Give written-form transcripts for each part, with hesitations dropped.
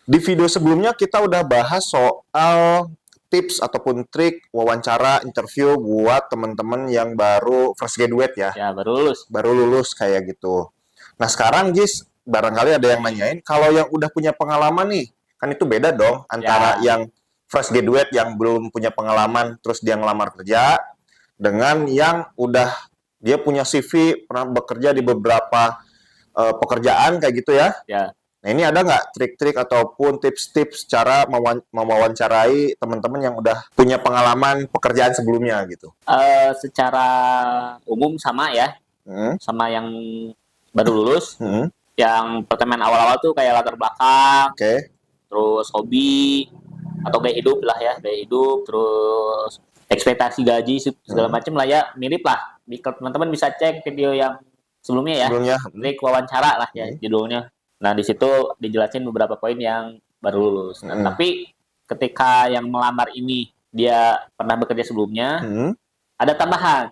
Di video sebelumnya kita udah bahas soal tips ataupun trik wawancara interview buat teman-teman yang baru fresh graduate ya. Ya, baru lulus. Baru lulus kayak gitu. Nah, sekarang Jis, barangkali ada yang nanyain, kalau yang udah punya pengalaman nih, kan itu beda dong antara yang fresh graduate yang belum punya pengalaman terus dia ngelamar kerja dengan yang udah dia punya CV, pernah bekerja di beberapa pekerjaan kayak gitu ya. Ya. Nah, ini ada nggak trik-trik ataupun tips-tips cara mewawancarai teman-teman yang udah punya pengalaman pekerjaan sebelumnya gitu? Secara umum sama ya, sama yang baru lulus. Yang pertanyaan awal-awal tuh kayak latar belakang, terus hobi atau gaya hidup lah ya, gaya hidup, terus ekspektasi gaji segala macam lah ya, mirip lah. Teman-teman bisa cek video yang sebelumnya ya, trik wawancara lah ya judulnya. Nah, di situ dijelasin beberapa poin yang baru lulus. Nah, tapi ketika yang melamar ini dia pernah bekerja sebelumnya, ada tambahan.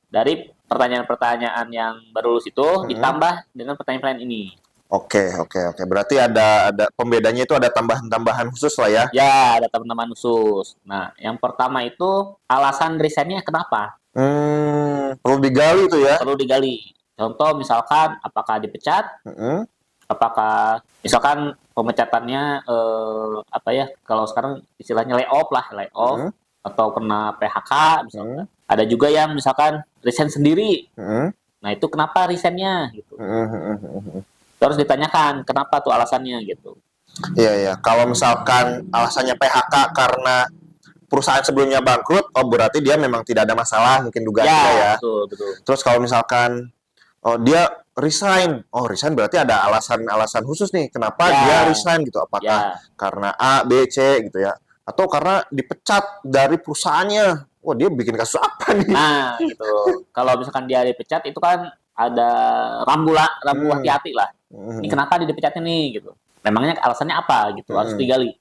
Dari pertanyaan-pertanyaan yang baru lulus itu ditambah dengan pertanyaan-pertanyaan ini. Oke. Berarti ada pembedanya itu ada tambahan-tambahan khusus lah ya? Ya, ada tambahan khusus. Nah, yang pertama itu alasan resignnya kenapa? Perlu digali itu ya? Perlu digali. Contoh misalkan apakah dipecat? Apakah misalkan pemecatannya kalau sekarang istilahnya layoff atau kena PHK misalkan. Ada juga yang misalkan resign sendiri. Nah, itu kenapa resignnya gitu. Terus ditanyakan kenapa tuh alasannya gitu. Iya. Kalau misalkan alasannya PHK karena perusahaan sebelumnya bangkrut, berarti dia memang tidak ada masalah, mungkin dugaan kita ya. Betul. Terus kalau misalkan dia resign berarti ada alasan khusus nih kenapa dia resign gitu, apakah karena A, B, C gitu ya, atau karena dipecat dari perusahaannya. Dia bikin kasus apa nih? Nah, gitu. Kalau misalkan dia dipecat itu kan ada rambu hati-hati lah. Ini kenapa dia dipecatnya nih gitu. Memangnya alasannya apa gitu, harus digali.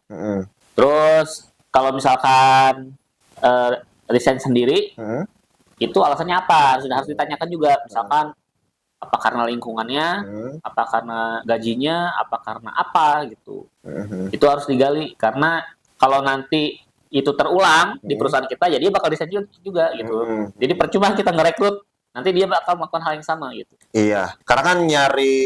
Terus kalau misalkan resign sendiri, itu alasannya apa? Sudah harus ditanyakan juga. Misalkan apa karena lingkungannya, apa karena gajinya, apa karena apa gitu. Itu harus digali karena kalau nanti itu terulang di perusahaan kita, ya dia bakal resign juga gitu. Jadi percuma kita ngerekrut, nanti dia bakal melakukan hal yang sama gitu. Iya, karena kan nyari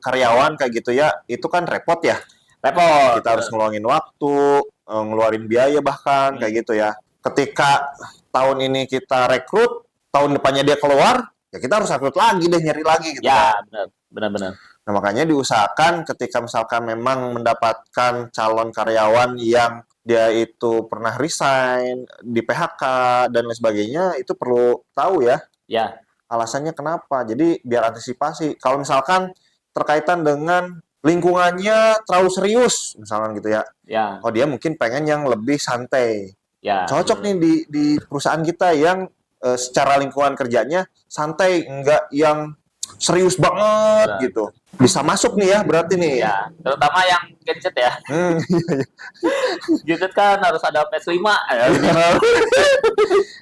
karyawan kayak gitu ya, itu kan repot ya. Repot. Kita harus ngeluangin waktu, ngeluarin biaya bahkan kayak gitu ya. Ketika tahun ini kita rekrut, tahun depannya dia keluar, ya kita harus rekrut lagi deh, nyari lagi gitu. Ya, benar. Nah, makanya diusahakan ketika misalkan memang mendapatkan calon karyawan yang dia itu pernah resign, di PHK, dan lain sebagainya, itu perlu tahu ya. Ya. Alasannya kenapa. Jadi biar antisipasi. Kalau misalkan terkaitan dengan lingkungannya terlalu serius, misalkan gitu ya. Dia mungkin pengen yang lebih santai. Cocok nih di perusahaan kita yang secara lingkungan kerjanya santai, enggak yang serius banget gitu. Bisa masuk nih ya berarti nih. Ya, terutama yang gadget ya. Gadget kan harus ada PS5.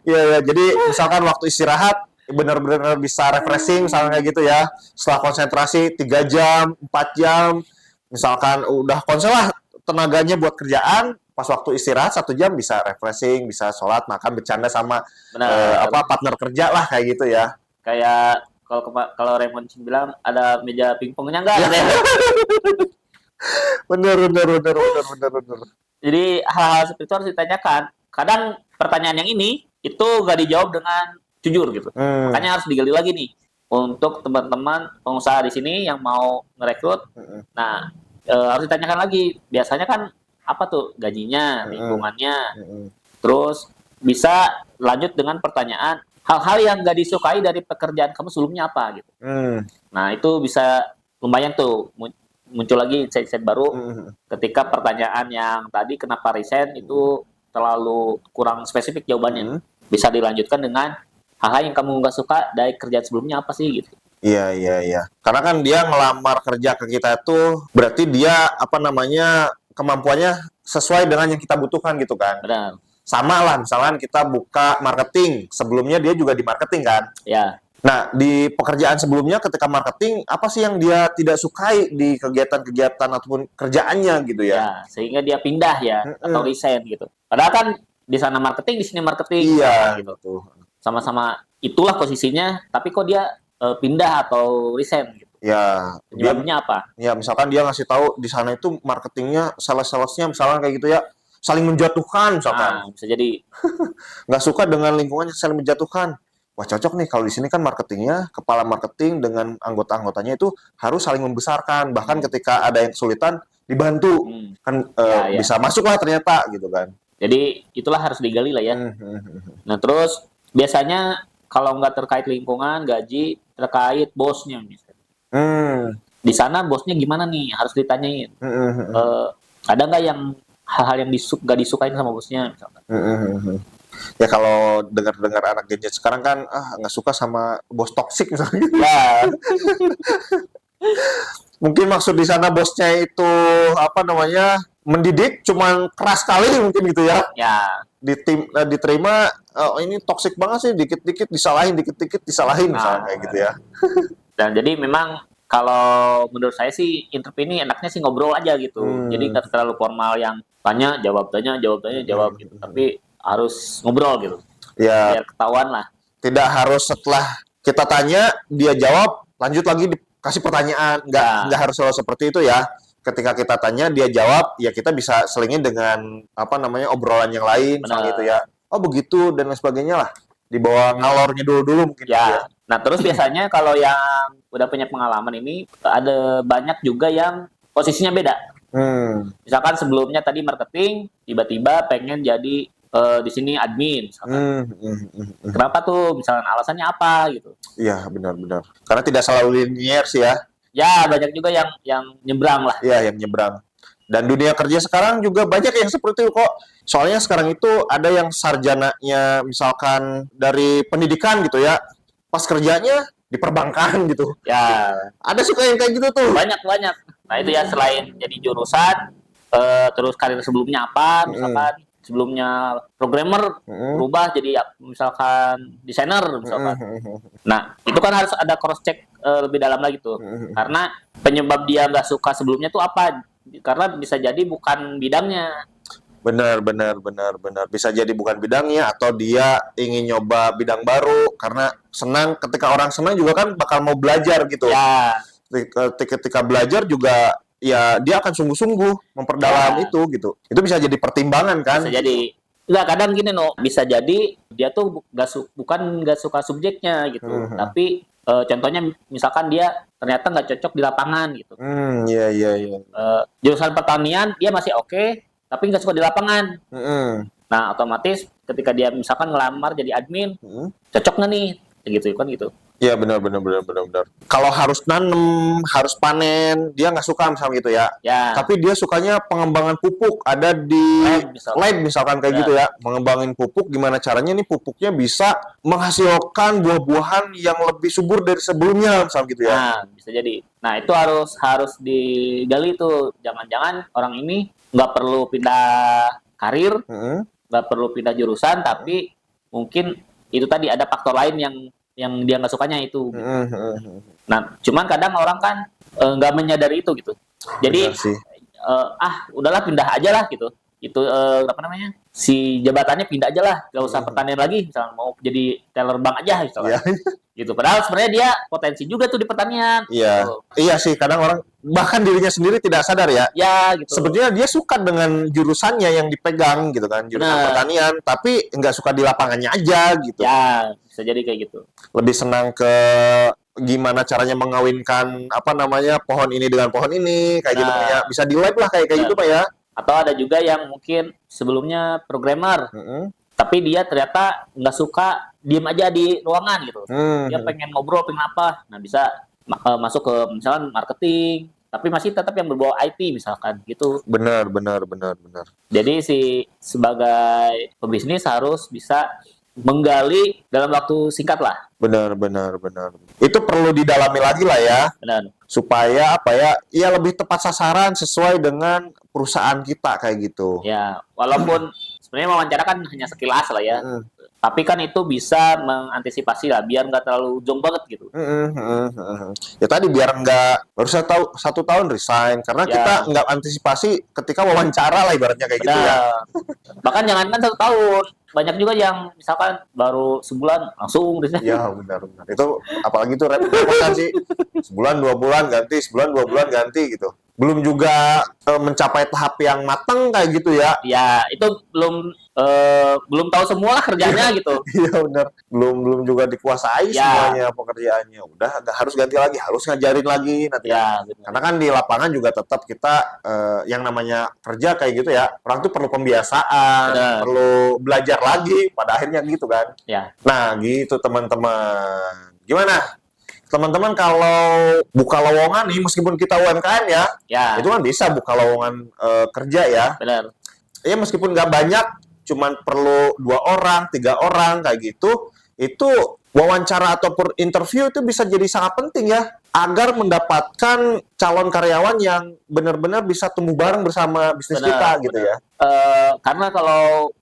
Iya, jadi misalkan waktu istirahat benar-benar bisa refreshing misalnya kayak gitu ya. Setelah konsentrasi 3 jam, 4 jam, misalkan udah konsen lah tenaganya buat kerjaan, pas waktu istirahat 1 jam bisa refreshing, bisa sholat, makan, bercanda sama partner kerja lah kayak gitu ya. Kayak kalau Raymond bilang ada meja pingpongnya enggak? Bener. Jadi hal-hal seperti itu harus ditanyakan. Kadang pertanyaan yang ini itu gak dijawab dengan jujur gitu. Makanya harus digali lagi nih untuk teman-teman pengusaha di sini yang mau ngerekrut. Nah, harus ditanyakan lagi. Biasanya kan apa tuh gajinya, lingkungannya. Terus bisa lanjut dengan pertanyaan hal-hal yang gak disukai dari pekerjaan kamu sebelumnya apa gitu. Nah, itu bisa lumayan tuh muncul lagi insight-insight baru ketika pertanyaan yang tadi kenapa resign itu terlalu kurang spesifik jawabannya. Bisa dilanjutkan dengan hal-hal yang kamu nggak suka dari kerjaan sebelumnya apa sih gitu. Iya. Karena kan dia ngelamar kerja ke kita itu berarti dia kemampuannya sesuai dengan yang kita butuhkan gitu kan. Benar. Sama lah, misalkan kita buka marketing, sebelumnya dia juga di marketing kan? Ya. Nah, di pekerjaan sebelumnya ketika marketing, apa sih yang dia tidak sukai di kegiatan-kegiatan ataupun kerjaannya gitu ya? Ya, sehingga dia pindah ya atau resign gitu. Padahal kan di sana marketing, di sini marketing, iya gitu. Gitu. Sama-sama itulah posisinya, tapi kok dia pindah atau resign gitu. Ya, Penyebabnya apa? Ya, misalkan dia ngasih tahu di sana itu marketingnya, salesnya misalkan kayak gitu ya, saling menjatuhkan misalkan. Nah, bisa jadi. Nggak suka dengan lingkungannya saling menjatuhkan. Wah, cocok nih kalau di sini kan marketingnya, kepala marketing dengan anggota-anggotanya itu harus saling membesarkan. Bahkan ketika ada yang kesulitan, dibantu. Kan Ya. bisa masuk lah ternyata gitu kan. Jadi itulah harus digali lah ya. Nah, terus biasanya kalau nggak terkait lingkungan, gaji, terkait bosnya misalnya. Di sana bosnya gimana nih? Harus ditanyain. Ada nggak yang hal-hal yang nggak disukain sama bosnya misalkan? Ya kalau dengar-dengar anak Gen Z sekarang kan nggak suka sama bos toksik misalnya. Ya. Mungkin maksud di sana bosnya itu apa namanya mendidik, cuman keras sekali mungkin gitu ya. Ya. Diterima ini toksik banget sih, dikit-dikit disalahin, misalnya kayak gitu ya. Dan jadi memang kalau menurut saya sih interview ini enaknya sih ngobrol aja gitu. Jadi nggak terlalu formal yang tanya jawab gitu. Tapi harus ngobrol gitu. Ya. Biar ketahuan lah. Tidak harus setelah kita tanya dia jawab lanjut lagi dikasih pertanyaan. Nggak harus selalu seperti itu ya. Ketika kita tanya dia jawab, ya kita bisa selingin dengan apa namanya obrolan yang lain, misalnya gitu ya. Oh begitu dan lain sebagainya lah. Di bawah ngalornya dulu mungkin. Ya. Nah terus biasanya kalau yang udah punya pengalaman ini ada banyak juga yang posisinya beda. Misalkan sebelumnya tadi marketing, tiba-tiba pengen jadi di sini admin. Kenapa tuh? Misalkan alasannya apa gitu? Iya benar-benar. Karena tidak selalu linear sih ya. Ya, banyak juga yang nyebrang lah. Iya, yang nyebrang. Dan dunia kerja sekarang juga banyak yang seperti itu kok. Soalnya sekarang itu ada yang sarjananya misalkan dari pendidikan gitu ya. Pas kerjanya di perbankan gitu. Ya. Ada suka yang kayak gitu tuh. Banyak. Nah, itu ya selain jadi jurusan, terus karir sebelumnya apa, misalkan sebelumnya programmer berubah jadi misalkan desainer misalkan. Nah, itu kan harus ada cross check lebih dalam lagi tuh. Karena penyebab dia nggak suka sebelumnya tuh apa? Karena bisa jadi bukan bidangnya. Benar. Bisa jadi bukan bidangnya atau dia ingin nyoba bidang baru karena senang. Ketika orang senang juga kan bakal mau belajar gitu. Ya. Ketika belajar juga ya dia akan sungguh-sungguh memperdalam itu gitu. Itu bisa jadi pertimbangan kan? Bisa jadi. Enggak, kadang gini bisa jadi dia tuh bukan nggak suka subjeknya gitu, tapi contohnya misalkan dia ternyata nggak cocok di lapangan gitu. Iya. Jurusan pertanian dia masih oke, tapi nggak suka di lapangan. Nah, otomatis ketika dia misalkan ngelamar jadi admin, cocok nggak nih? Gitu kan gitu. Iya benar. Kalau harus nanem, harus panen, dia nggak suka misalnya gitu ya. Tapi dia sukanya pengembangan pupuk, ada di lab misalkan kayak gitu ya. Mengembangin pupuk, gimana caranya nih pupuknya bisa menghasilkan buah-buahan yang lebih subur dari sebelumnya, misalnya gitu ya. Nah, bisa jadi. Nah, itu harus digali tuh. Jangan-jangan orang ini nggak perlu pindah karir, nggak perlu pindah jurusan, tapi mungkin itu tadi ada faktor lain yang dia nggak sukanya itu. Nah, cuman kadang orang kan nggak menyadari itu gitu. Jadi udahlah pindah aja lah gitu. Itu apa namanya? Si jabatannya pindah aja lah, nggak usah pertanian lagi. Misalnya mau jadi teller bank aja misalnya. Gitu. Padahal sebenarnya dia potensi juga tuh di pertanian. Iya. Gitu. Iya sih, kadang orang bahkan dirinya sendiri tidak sadar ya. Ya, gitu. Sebetulnya dia suka dengan jurusannya yang dipegang gitu kan, jurusan pertanian, tapi nggak suka di lapangannya aja gitu. Ya, bisa jadi kayak gitu. Lebih senang ke gimana caranya mengawinkan apa namanya pohon ini dengan pohon ini kayak gitu ya. Bisa di lab lah kayak gitu Pak ya. Atau ada juga yang mungkin sebelumnya programmer. Tapi dia ternyata nggak suka diem aja di ruangan gitu. Dia pengen ngobrol, pengen apa. Nah, bisa masuk ke misalkan marketing, tapi masih tetap yang berbau IT misalkan gitu. Benar. Jadi sebagai pebisnis harus bisa menggali dalam waktu singkat lah. Benar. Itu perlu didalami lagi lah ya. Benar. Supaya apa ya? Ya lebih tepat sasaran sesuai dengan perusahaan kita kayak gitu. Ya, walaupun sebenarnya wawancara kan hanya sekilas lah ya. Tapi kan itu bisa mengantisipasi lah, biar nggak terlalu ujung banget gitu. Ya tadi biar nggak baru 1 tahun resign, karena kita nggak antisipasi ketika wawancara lah ibaratnya kayak gitu ya. Bahkan jangankan 1 tahun, banyak juga yang misalkan baru sebulan langsung resign. Ya benar. Itu apalagi tuh repot kan sih. Sebulan 2 bulan ganti, sebulan 2 bulan ganti gitu. Belum juga mencapai tahap yang matang kayak gitu ya. Ya, itu belum tahu semua lah kerjanya gitu. Iya benar. Belum juga dikuasai semuanya pekerjaannya. Udah harus ganti lagi, harus ngajarin lagi nanti. Ya, karena kan di lapangan juga tetap kita yang namanya kerja kayak gitu ya. Orang tuh perlu pembiasaan, perlu belajar lagi pada akhirnya gitu kan. Ya. Nah, gitu teman-teman. Gimana? Teman-teman kalau buka lowongan nih, meskipun kita UMKM ya, itu kan bisa buka lowongan kerja ya. Benar. Ya meskipun nggak banyak, cuman perlu 2 orang, 3 orang kayak gitu, itu wawancara ataupun interview itu bisa jadi sangat penting ya, agar mendapatkan calon karyawan yang benar-benar bisa tumbuh bareng bersama bisnis kita gitu ya. Karena kalau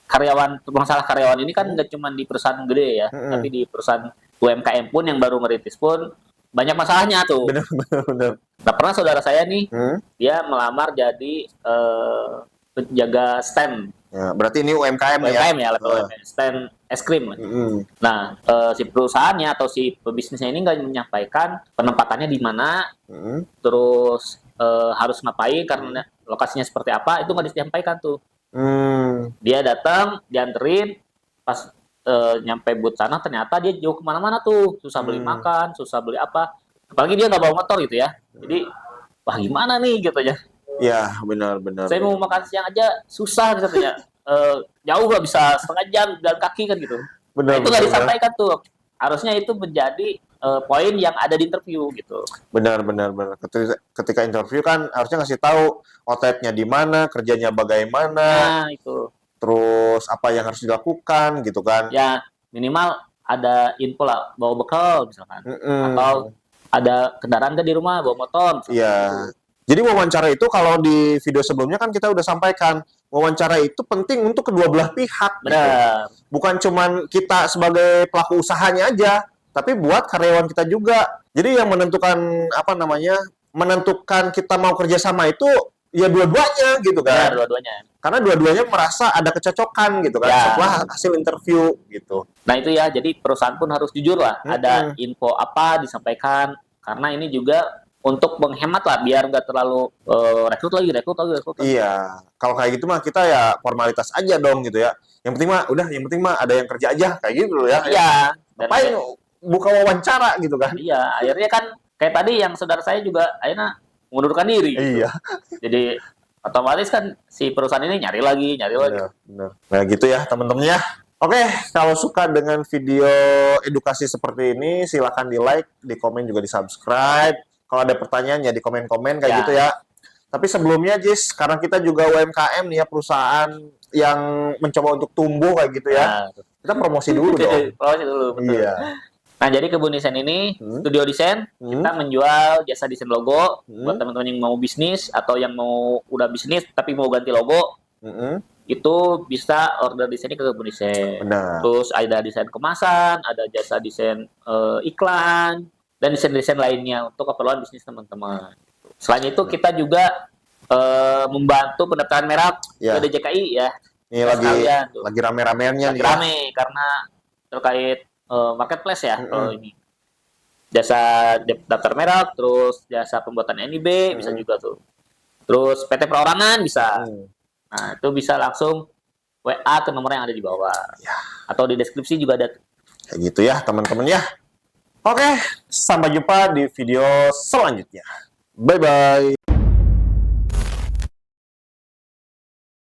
masalah karyawan ini kan nggak cuma di perusahaan gede ya, tapi di perusahaan UMKM pun yang baru merintis pun banyak masalahnya tuh. Benar. Nah, pernah saudara saya nih, dia melamar jadi penjaga stand. Ya, berarti ini UMKM ya? UMKM ya, level stand es krim. Nah, si perusahaannya atau si pebisnisnya ini nggak menyampaikan penempatannya di mana, terus harus ngapain, karena lokasinya seperti apa, itu nggak disampaikan tuh. Dia datang, dianterin, pas nyampe booth sana ternyata dia jauh kemana-mana tuh, susah beli makan, susah beli apa, apalagi dia nggak bawa motor gitu ya. Jadi wah gimana nih gitu ya. Ya benar. Saya mau makan siang aja susah gitu ya. Jauh nggak bisa setengah jam jalan kaki kan gitu. Nah, itu nggak disampaikan tuh. Harusnya itu menjadi poin yang ada di interview gitu. Benar. Ketika interview kan harusnya ngasih tahu outletnya di mana, kerjanya bagaimana. Nah, itu. Terus apa yang harus dilakukan gitu kan? Ya minimal ada info lah, bawa bekal misalkan, atau ada kendaraan kan di rumah, bawa motor. Iya. Jadi wawancara itu kalau di video sebelumnya kan kita udah sampaikan, wawancara itu penting untuk kedua belah pihak. Benar. Gitu. Bukan cuman kita sebagai pelaku usahanya aja, tapi buat karyawan kita juga. Jadi yang menentukan kita mau kerjasama itu ya dua-duanya gitu kan. Ya, dua-duanya. Karena dua-duanya merasa ada kecocokan gitu kan setelah hasil interview gitu. Nah itu ya, jadi perusahaan pun harus jujur lah. Ada info apa disampaikan, karena ini juga untuk menghemat lah, biar nggak terlalu rekrut lagi. Iya, kalau kayak gitu mah kita ya formalitas aja dong gitu ya. Yang penting mah ada yang kerja aja kayak gitu loh ya. Iya. Ngapain buka wawancara gitu kan? Iya, akhirnya kan kayak tadi yang saudara saya juga akhirnya mengundurkan diri. Iya. Jadi otomatis kan si perusahaan ini nyari lagi. Benar. Nah gitu ya teman-teman ya. Oke, kalau suka dengan video edukasi seperti ini, silakan di-like, di-komen juga di-subscribe. Kalau ada pertanyaan ya di komen-komen kayak gitu ya. Tapi sebelumnya Jis, karena kita juga UMKM nih ya, perusahaan yang mencoba untuk tumbuh kayak gitu ya. Kita promosi dulu dong. Promosi dulu, betul. Iya. Nah, jadi Kebun Desain ini, studio desain, kita menjual jasa desain logo buat teman-teman yang mau bisnis atau yang mau udah bisnis tapi mau ganti logo. Itu bisa order desainnya ke Kebun Desain. Benar. Terus ada desain kemasan, ada jasa desain iklan, dan desain-desain lainnya untuk keperluan bisnis teman-teman. Selain itu kita juga membantu pendaftaran merek ke DJKI ya. Ini lagi rame-ramenya nih. Rame karena terkait marketplace ya. Kalau ini jasa daftar merek, terus jasa pembuatan NIB bisa juga tuh. Terus PT perorangan bisa. Nah, itu bisa langsung WA ke nomor yang ada di bawah. Atau di deskripsi juga ada. Kayak gitu ya, teman-teman ya. Oke, sampai jumpa di video selanjutnya. Bye-bye.